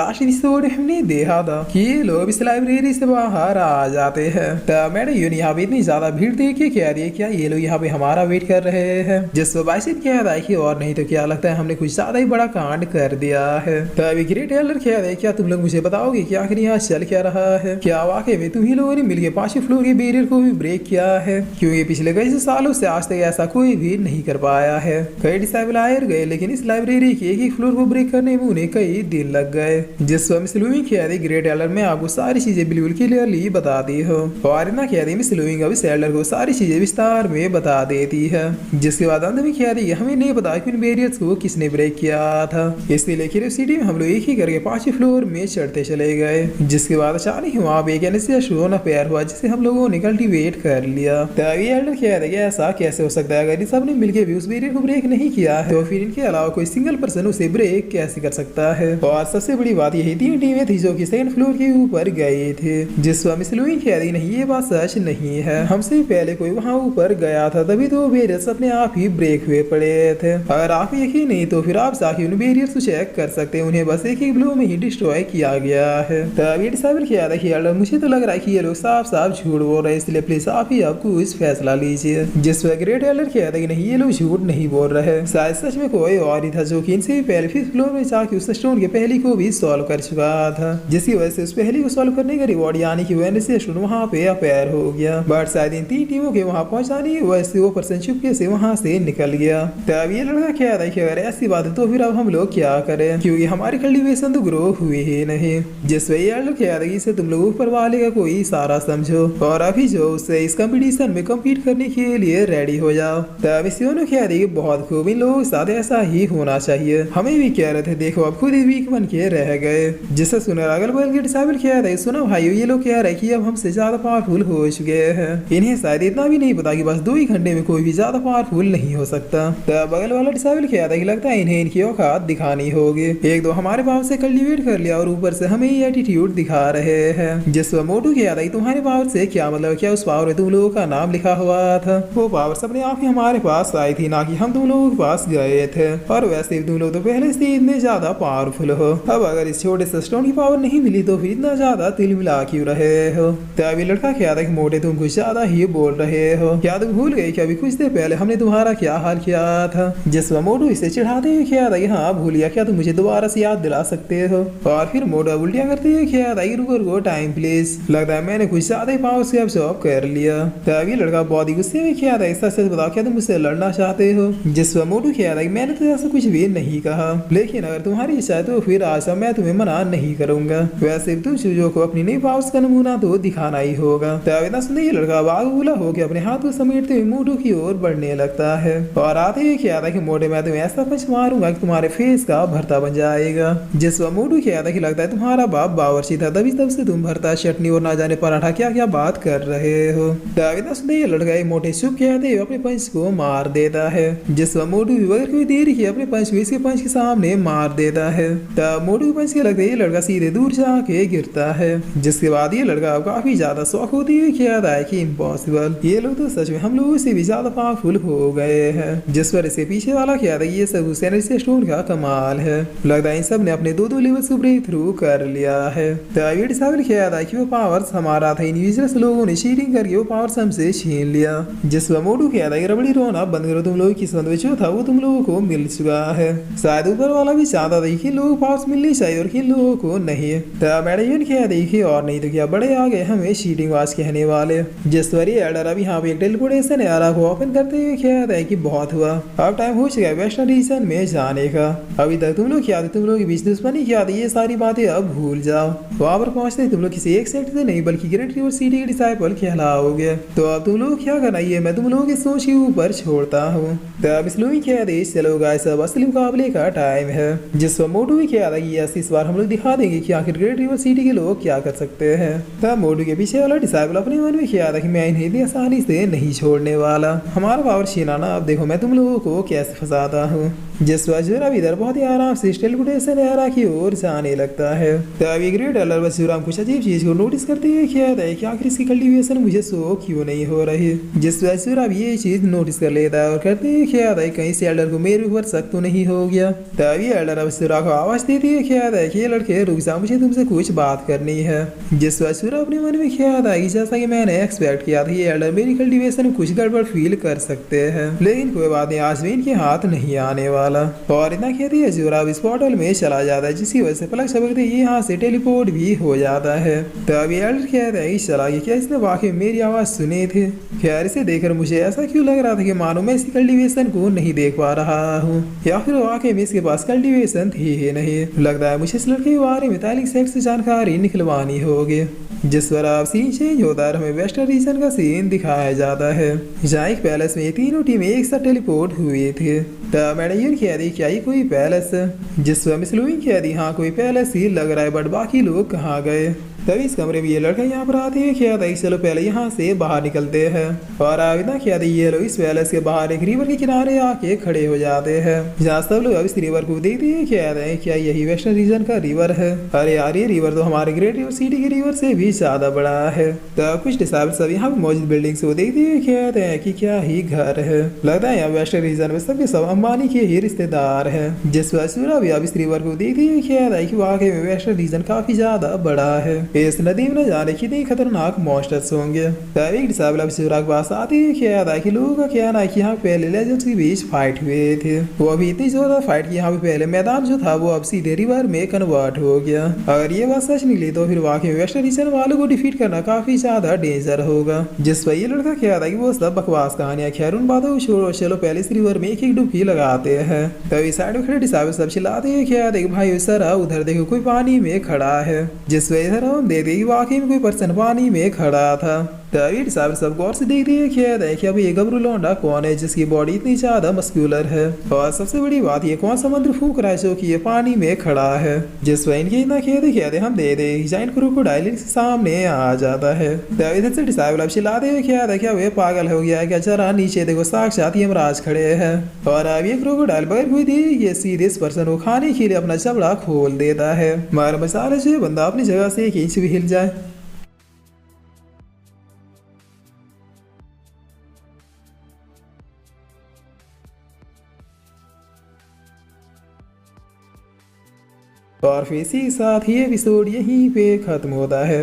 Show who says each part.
Speaker 1: Last episode हमने देखा था कि ये लोग इस लाइब्रेरी से बाहर आ जाते हैं। तब मैंने यहाँ पे इतनी ज्यादा भीड़ देख के कह रही है क्या ये लोग यहाँ पे हमारा वेट कर रहे हैं। जिस बाइसित कह रहा है कि और नहीं तो क्या लगता है हमने कुछ ज्यादा ही बड़ा कांड कर दिया है। तभी ग्रेट एल्डर कह रहे क्या तुम लोग मुझे बताओगे कि आखिर यहाँ चल क्या रहा है। क्या वाकई में तुम ही लोगों ने मिलकर 5वें फ्लोर के बैरियर को भी ब्रेक किया है, क्योंकि पिछले कई सालों से आज तक ऐसा कोई भी नहीं कर पाया है। कई डिसाइबल आए गए लेकिन इस लाइब्रेरी के एक फ्लोर को ब्रेक करने में उन्हें कई दिन लग गए। जिस मिस लुइंग कह रही ग्रेट एल्डर में आपको सारी चीजें बिल्कुल क्लियरली बता दी हो, और इतना कह रही मिस लुइंग अब इस एल्डर को सारी चीजें विस्तार में बता देती है। जिसके बाद अंत में कह रही है हमें नहीं पता कि उन बैरियर्स को किसने ब्रेक किया था, इसलिए क्यूरियोसिटी में हम लोग एक ही करके 5वें फ्लोर में चढ़ते चले गए। जिसके बाद अचानक वहाँ पे एक एनेस्थीसिया शोन अफेयर हुआ जिसे हम लोगों ने कल्टीवेट कर लिया। तभी एल्डर कह रहे ऐसा कैसे हो सकता है, अगर सब ने मिलकर भी उस बैरियर को ब्रेक नहीं किया है तो फिर इनके अलावा कोई सिंगल पर्सन उसे ब्रेक कैसे कर सकता है। और सबसे बड़ी बात यही 3 टीमें थी जो कि सेकंड फ्लोर के ऊपर गए थे। जिस मिस लुइंग कह रही नहीं ये बात सच नहीं है, हमसे पहले कोई वहाँ ऊपर गया था तभी तो बैरियर्स अपने आप ही ब्रेक हुए पड़े थे। अगर आप यकीन नहीं तो फिर आप जाके उन बैरियर्स को चेक कर सकते हैं, उन्हें बस एक ही ब्लो में ही डिस्ट्रॉय किया गया है। तब ये डिसाइबल किया था कि मुझे तो लग रहा है कि ये लोग साफ साफ झूठ बोल रहे हैं, इसलिए प्लीज आप ही आपको इस फैसला लीजिए। जिस ग्रेट एल्डर कह था कि नहीं ये लोग झूठ नहीं बोल रहे, शायद सच में कोई और ही था जो कि इनसे पहले 5th फ्लोर में जाके उस स्टोन के पहली को भी सॉल्व कर चुका था, जिसकी वजह से उस पहली को सॉल्व करने का रिवॉर्ड यानी कि वेनेसिया स्टोन वहाँ पे अपेयर हो गया। बट शायद इन 3 टीमों के वहाँ पहुंचाने की वजह से वो पर्सन चुपके से वहाँ से निकल गया। तब ये लड़का कह रहा है कि अगर ऐसी बात है तो फिर अब हम लोग क्या करें, क्योंकि हमारी कल्टीवेशन तो ग्रो हुई ही नहीं। जिस वजह ये लड़का कह रहा है इसे तुम लोग ऊपर वाले का कोई इशारा समझो और अभी जो उससे इस कंपटीशन में कम्पीट करने के लिए रेडी हो जाओ। तब इस कह रही बहुत खूब, इन लोगों के साथ ऐसा ही होना चाहिए। हमें भी कह रहे थे देखो अब खुद ही वीक बन के रह गए। जिससे सुनर अगल बगल के डिसाइबल कह रहे सुनो भाई ये लोग कह रहे कि अब हमसे ज्यादा पावरफुल हो चुके हैं, इन्हें शायद इतना भी नहीं पता कि बस 2 ही घंटे में कोई भी ज्यादा पावरफुल नहीं हो सकता। तब बगल वाला डिसाइबल कह रहा है कि लगता है इन्हें इनकी औकात दिखानी होगी, एक दो हमारे पावर से कल्टीवेट कर लिया और ऊपर से हमें ये एटीट्यूड दिखा रहे हैं। जिस मोटू कह रहा है तुम्हारे पावर से क्या मतलब, क्या उस पावर में तुम लोगों का नाम लिखा हुआ था, वो पावर सबने आप ही हमारे पास आई थी ना कि हम तुम लोगों के पास गए थे, और वैसे भी तुम लोग तो पहले से इतने ज्यादा पावरफुल हो, अब अगर इस छोटे से स्टोन की पावर नहीं मिली तो फिर इतना ज्यादा तिल मिला क्यों रहे हो। तभी लड़का क्या था कि मोटे तुम कुछ ज्यादा ही बोल रहे हो, क्या तुम भूल गए कि अभी कुछ देर पहले हमने तुम्हारा क्या हाल किया था। जिस मोटू इसे चिढ़ाते हुए क्या था कि हाँ भूल गया, क्या तुम मुझे दोबारा से याद दिला सकते हो। और फिर मोटा उल्टिया करते हुए क्या था रुको रुको टाइम प्लीज, लगता है मैंने कुछ ज्यादा ही पावर से अब्सॉर्ब कर लिया। तभी लड़का बहुत ही गुस्से में क्या था ऐसा सच बताओ क्या तुम मुझसे लड़ना चाहते हो। जिस मोटू कह रहा है मैंने तो ऐसा कुछ भी नहीं कहा, लेकिन अगर तुम्हारी इच्छा है तो फिर आज मैं तुम्हें मना नहीं करूंगा, वैसे तुम चीजों को अपनी नई पावर्स का नमूना तो दिखाना ही होगा। तब इतना सुनते ही लड़का बागुला होकर अपने हाथ को समेटते हुए मोटू की ओर बढ़ने लगता है और आते ही कह रहा है कि मोटे मैं तुम्हें ऐसा पंच मारूंगा कि तुम्हारे फेस का भरता बन जाएगा। जिस मोटू कह रहा है कि लगता है तुम्हारा बाप बावर्ची था तभी तब से तुम भरता चटनी और ना जाने पराठा क्या क्या बात कर रहे हो। तब इतना सुनते ही लड़का मोटे चुप कहते हुए अपने पंच को मार देता है। जिस मोटू बगैर कोई देरी किए अपने पंच को इसके पंच के सामने मार देता है। तब मोटू के पंच के लगते ये लड़का सीधे दूर जाके गिरता है। जिसके बाद ये लड़का काफी ज्यादा शौक होती हुई कहता है कि इम्पॉसिबल, ये लोग तो सच में हम लोगों से भी ज्यादा पावरफुल हो गए हैं। जिस पर इसके पीछे वाला कहता है ये सब उस एनर्जी स्टोन का कमाल है, लगता है इन सब ने अपने 2-2 लेवल्स को ब्रेक थ्रू कर लिया है। तब ये डिसाइबल कहता है कि वो पावर्स हमारा था, इंडिविजुअल्स लोगों ने चीटिंग करके वो पावर्स हमसे छीन लिया। जिस पर मोटू कहता है रबड़ी रोना बंद करो, तुम लोगों की किस्मत में जो था वो तुम लोगों को मिल चुका है, शायद ऊपर वाला भी चाहता था कि लोगों को पावर्स मिलनी चाहिए और किन लोगों को नहीं। तब मैडम क्या देखिए और नहीं तो क्या बड़े आ गए हमें चीटिंग वाच कहने वाले। जिस पर ये एडर अब यहाँ पे एक टेलीपोर्टेशन एरा को ओपन करते हुए कहता है कि बहुत हुआ, अब टाइम हो चुका है वेस्टर्न रीजन में जाने का, अभी तक तुम लोग क्या थे, तुम लोग के बीच दुश्मनी क्या थी, ये सारी बातें अब भूल जाओ। वहाँ पर पहुंचते तुम लोग किसी एक सेक्ट से नहीं बल्कि ग्रेट रिवर सिटी के डिसाइपल कहलाओगे, तो अब तुम लोग क्या करना ये मैं तुम लोगों की सोच के ऊपर छोड़ता हूँ। तब इस लोग क्या देश चलो गाइस अब असली मुकाबले का टाइम है। जिस पर मोटू भी क्या था कि इस बार हम लोग दिखा देंगे कि आखिर ग्रेट रिवर सिटी के लोग क्या कर सकते हैं। तब मोटू के पीछे वाला डिसाइपल अपने मन में किया था कि मैं इन्हें इतनी आसानी से नहीं छोड़ने वाला, हमारा पावर छीनाना अब देखो मैं तुम लोगों को कैसे फंसाता हूँ। जिस वजह अब इधर बहुत ही आराम से टेलीपोर्टेशन एरा की ओर जाने लगता है। तब ग्रेट एल्डर वजीराम कुछ अजीब चीज को नोटिस करते हुए कहता है कि आखिर इसकी कल्टीवेशन मुझे शो क्यों नहीं हो रही। जिस वजह अब ये चीज नोटिस कर लेता है और कहते हुए कहता है कहीं से एल्डर को मेरे ऊपर शक तो नहीं हो गया। तब ये एल्डर अब को आवाज देती है कहता कहता है कि ये लड़के रुक जा, मुझे तुमसे कुछ बात करनी है। जिस पर सूरा अपने मन में ख्याल आई जैसा कि मैंने एक्सपेक्ट किया था ये एल्डर मेरी कल्टीवेशन में कुछ गड़बड़ फील कर सकते हैं, लेकिन कोई बात नहीं, आज भी इनके हाथ नहीं आने वाला। और इतना कहती है सूरा अब इस पोर्टल में चला जाता है, जिसकी वजह से पलक झपकते ही यहाँ से टेलीपोर्ट भी हो जाता है। तब एल्डर कहता है चला गया, क्या इसने वाकई मेरी आवाज सुनी थी? खैर इसे देखकर मुझे ऐसा क्यों लग रहा था कि मानो मैं इसकी कल्टीवेशन को नहीं देख पा रहा हूँ, या फिर वाकई में इसके पास कल्टीवेशन थी ही नहीं। लगता है मुझे इस लड़के के बारे में तालिक सेक्स से जानकारी निकलवानी होगी। जिस पर आप सीन चेंज होता है, हमें वेस्टर्न रीजन का सीन दिखाया जाता है, जहाँ एक पैलेस में तीनों टीमें एक साथ टेलीपोर्ट हुई थी। तब मैंने यूं कह दी क्या ये कोई पैलेस? जिस पर मिस लुइंग कह दी हाँ कोई पैलेस ही लग रहा है, बट बाकी लोग कहाँ गए? तभी इस कमरे में ये लड़का यहाँ पर आते हैं, क्या था चलो पहले यहाँ से बाहर निकलते हैं। और आविदा क्या थी ये लोग इस पैलेस के बाहर एक रिवर के किनारे आके खड़े हो जाते हैं, जहाँ सब लोग अब इस रिवर को देखते हैं, क्या है क्या यही वेस्टर्न रीजन का रिवर है? अरे यार ये रिवर तो हमारे ग्रेट रिवर सिटी के रिवर से भी ज्यादा बड़ा है। तो कुछ डिसाइबल सब यहाँ मौजूद बिल्डिंग को देखते हैं, कहते हैं कि क्या ही घर है, लगता है यहाँ वेस्टर्न रीजन में सबके सब अंबानी के ही रिश्तेदार है। जिस वजह भी अब इस रिवर को देखते हैं, कहता है कि वाकई में वेस्टर्न रीजन काफी ज्यादा बड़ा है, इस नदी में न जाने कितने खतरनाक मॉन्स्टर्स होंगे। तब एक डिसाइबल अब सूरा के पास आते ही कहता है कि लोगों का कहना है कि यहाँ पहले लेजेंड्स के बीच फाइट हुए थे, वो अभी इतनी जोरदार फाइट की यहाँ पे पहले मैदान जो था वो अब सीधे रिवर में कन्वर्ट हो गया। अगर ये बात सच निकली तो फिर वाकई वेस्टर्न रीजन वालों को डिफीट करना काफी ज्यादा डेंजर होगा। जिस पर ये लड़का कहता है कि वो सब बकवास कहानियां, खैर उन बातों को छोड़ो, चलो पहले इस रिवर में एक डुबकी लगाते हैं। तभी साइड में खड़े डिसाइबल सब चिल्लाते हैं, क्या देख भाई सर उधर देखो कोई पानी में खड़ा है। जिस वजह से हम दे वाकई में कोई पर्सन पानी में खड़ा था। तभी डिसाइबल सब गौर से देखते हैं, खेद है कि अब ये गबरू लौंडा कौन है जिसकी बॉडी इतनी ज्यादा मस्क्यूलर है, और सबसे बड़ी बात ये कौन सा मंत्र फूक रहा है जो कि ये पानी में खड़ा है। जिस पर इनके इतना खेद हम दे दे जाइंट क्रोकोडाइल के सामने आ जाता है। तभी इधर से डिसाइबल अब चिल्लाते हुए खेद है क्या वे पागल हो गया है क्या, जरा नीचे देखो साक्षात यमराज खड़े हैं। और अब ये क्रोकोडाइल बगैर हुई थी ये सीधे इस पर्सन को खाने के लिए अपना जबड़ा खोल देता है, मगर मसाले से बंदा अपनी जगह से एक इंच भी हिल जाए। और फिर इसी के साथ ही एपिसोड यहीं पे खत्म होता है।